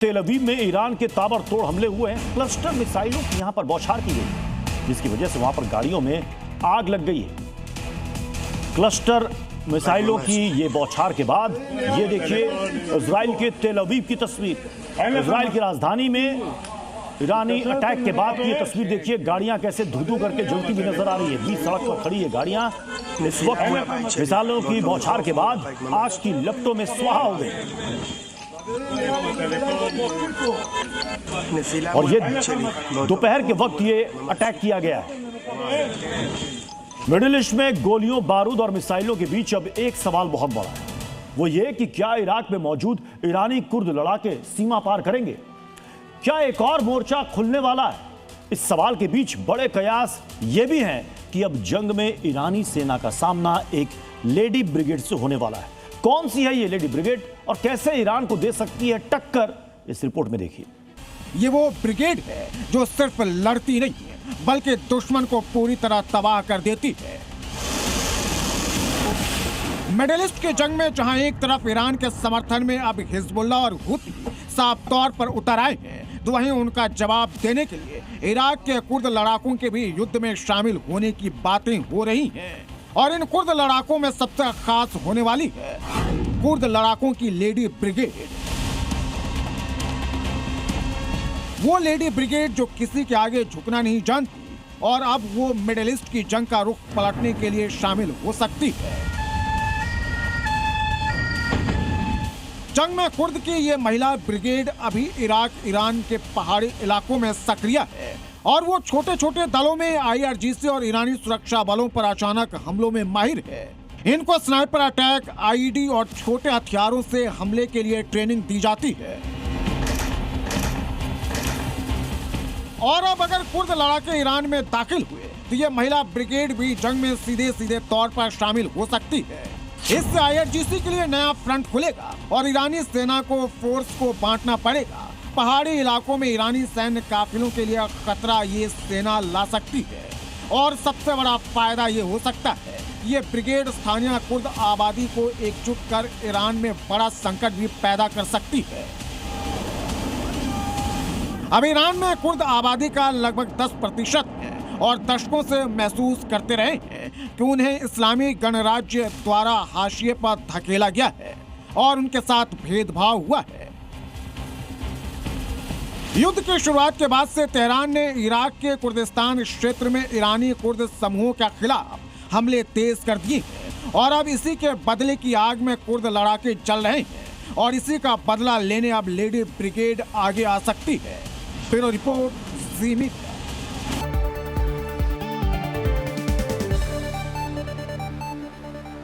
तेल अवीव में ईरान के ताबड़तोड़ हमले हुए हैं। क्लस्टर मिसाइलों की यहां पर बौछार की गई, जिसकी वजह से वहां पर गाड़ियों में आग लग गई है। क्लस्टर मिसाइलों की ये बौछार के बाद ये देखिए इजराइल के तेल अवीव की तस्वीर। इजराइल की राजधानी में ईरानी अटैक के बाद की ये तस्वीर देखिए, गाड़ियां कैसे धू-धू करके जलती हुई नजर आ रही है। बीच सड़क पर खड़ी है गाड़ियां इस वक्त मिसाइलों की बौछार के बाद आग की लपटों में स्वाहा हो गई। और ये दोपहर के वक्त ये अटैक किया गया है। मिडिल ईस्ट में गोलियों, बारूद और मिसाइलों के बीच अब एक सवाल बहुत बड़ा है, वो ये कि क्या इराक में मौजूद ईरानी कुर्द लड़ाके सीमा पार करेंगे? क्या एक और मोर्चा खुलने वाला है? इस सवाल के बीच बड़े कयास ये भी हैं कि अब जंग में ईरानी सेना का सामना एक लेडी ब्रिगेड से होने वाला है। कौन सी है ये लेडी ब्रिगेड और कैसे ईरान को दे सकती है टक्कर, इस रिपोर्ट में देखिए। ये वो ब्रिगेड है जो सिर्फ लड़ती नहीं है बल्कि दुश्मन को पूरी तरह तबाह कर देती है। मिडिल ईस्ट के जंग में जहां एक तरफ ईरान के समर्थन में अब हिजबुल्लाह और हुती साफ तौर पर उतर आए हैं, तो वहीं उनका जवाब देने के लिए इराक के कुर्द लड़ाकों के भी युद्ध में शामिल होने की बातें हो रही हैं। और इन कुर्द लड़ाकों में सबसे खास होने वाली है कुर्द लड़ाकों की लेडी ब्रिगेड। वो लेडी ब्रिगेड जो किसी के आगे झुकना नहीं जानती और अब वो मिडिल ईस्ट की जंग का रुख पलटने के लिए शामिल हो सकती है। जंग में कुर्द की ये महिला ब्रिगेड अभी इराक, ईरान के पहाड़ी इलाकों में सक्रिय है और वो छोटे छोटे दलों में IRGC और ईरानी सुरक्षा बलों पर अचानक हमलों में माहिर है। इनको स्नाइपर अटैक, IED और छोटे हथियारों से हमले के लिए ट्रेनिंग दी जाती है। और अब अगर कुर्द लड़ाके ईरान में दाखिल हुए तो ये महिला ब्रिगेड भी जंग में सीधे सीधे तौर पर शामिल हो सकती है। इससे IRGC के लिए नया फ्रंट खुलेगा और ईरानी सेना को फोर्स को बांटना पड़ेगा। पहाड़ी इलाकों में ईरानी सैन्य काफिलों के लिए खतरा ये सेना ला सकती है और सबसे बड़ा फायदा ये हो सकता है, ये ब्रिगेड स्थानीय कुर्द आबादी को एकजुट कर ईरान में बड़ा संकट भी पैदा कर सकती है। अब ईरान में कुर्द आबादी का लगभग 10% है और दशकों से महसूस करते रहे हैं कि उन्हें इस्लामी गणराज्य द्वारा हाशिए पर धकेला गया है और उनके साथ भेदभाव हुआ है। युद्ध की शुरुआत के बाद से तेहरान ने इराक के कुर्दिस्तान क्षेत्र में ईरानी कुर्द समूहों के खिलाफ हमले तेज कर दिए हैं और अब इसी के बदले की आग में कुर्द लड़ाके जल रहे हैं और इसी का बदला लेने अब लेडी ब्रिगेड आगे आ सकती है। ब्यूरो रिपोर्ट, ज़ी मीडिया।